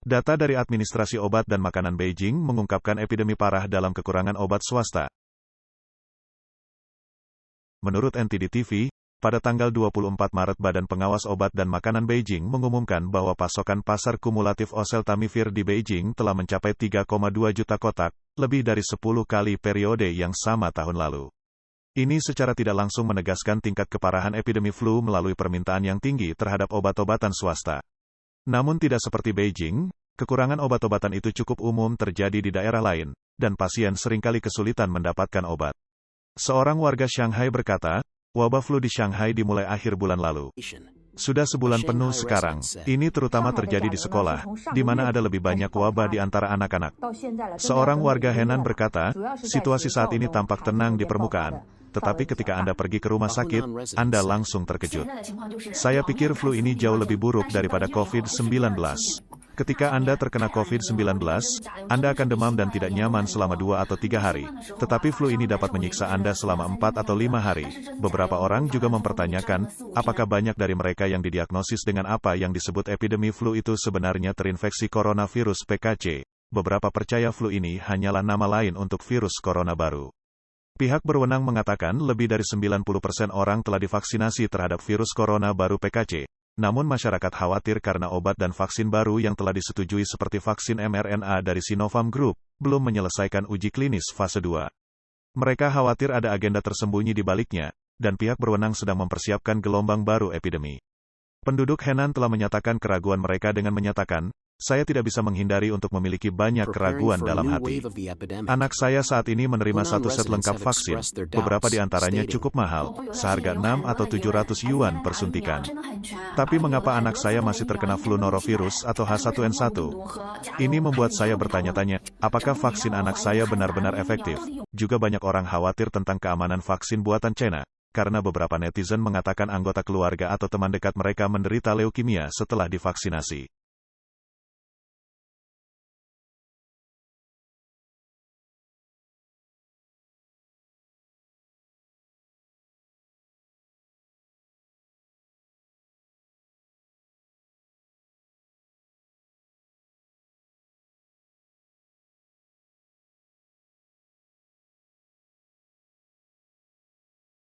Data dari Administrasi Obat dan Makanan Beijing mengungkapkan epidemi parah dalam kekurangan obat swasta. Menurut NTD TV, pada tanggal 24 Maret Badan Pengawas Obat dan Makanan Beijing mengumumkan bahwa pasokan pasar kumulatif oseltamivir di Beijing telah mencapai 3,2 juta kotak, lebih dari 10 kali periode yang sama tahun lalu. Ini secara tidak langsung menegaskan tingkat keparahan epidemi flu melalui permintaan yang tinggi terhadap obat-obatan swasta. Namun tidak seperti Beijing, kekurangan obat-obatan itu cukup umum terjadi di daerah lain, dan pasien seringkali kesulitan mendapatkan obat. Seorang warga Shanghai berkata, wabah flu di Shanghai dimulai akhir bulan lalu. Sudah sebulan penuh sekarang. Ini terutama terjadi di sekolah, di mana ada lebih banyak wabah di antara anak-anak. Seorang warga Henan berkata, situasi saat ini tampak tenang di permukaan. Tetapi ketika Anda pergi ke rumah sakit, Anda langsung terkejut. Saya pikir flu ini jauh lebih buruk daripada COVID-19. Ketika Anda terkena COVID-19, Anda akan demam dan tidak nyaman selama 2 atau 3 hari. Tetapi flu ini dapat menyiksa Anda selama 4 atau 5 hari. Beberapa orang juga mempertanyakan, apakah banyak dari mereka yang didiagnosis dengan apa yang disebut epidemi flu itu sebenarnya terinfeksi coronavirus PKC. Beberapa percaya flu ini hanyalah nama lain untuk virus corona baru. Pihak berwenang mengatakan lebih dari 90% orang telah divaksinasi terhadap virus corona baru PKC. Namun masyarakat khawatir karena obat dan vaksin baru yang telah disetujui seperti vaksin mRNA dari Sinovac Group, belum menyelesaikan uji klinis fase 2. Mereka khawatir ada agenda tersembunyi di baliknya, dan pihak berwenang sedang mempersiapkan gelombang baru epidemi. Penduduk Henan telah menyatakan keraguan mereka dengan menyatakan, saya tidak bisa menghindari untuk memiliki banyak keraguan dalam hati. Anak saya saat ini menerima satu set lengkap vaksin, beberapa di antaranya cukup mahal, seharga 6 atau 700 yuan per suntikan. Tapi mengapa anak saya masih terkena flu norovirus atau H1N1? Ini membuat saya bertanya-tanya, apakah vaksin anak saya benar-benar efektif? Juga banyak orang khawatir tentang keamanan vaksin buatan China, karena beberapa netizen mengatakan anggota keluarga atau teman dekat mereka menderita leukemia setelah divaksinasi.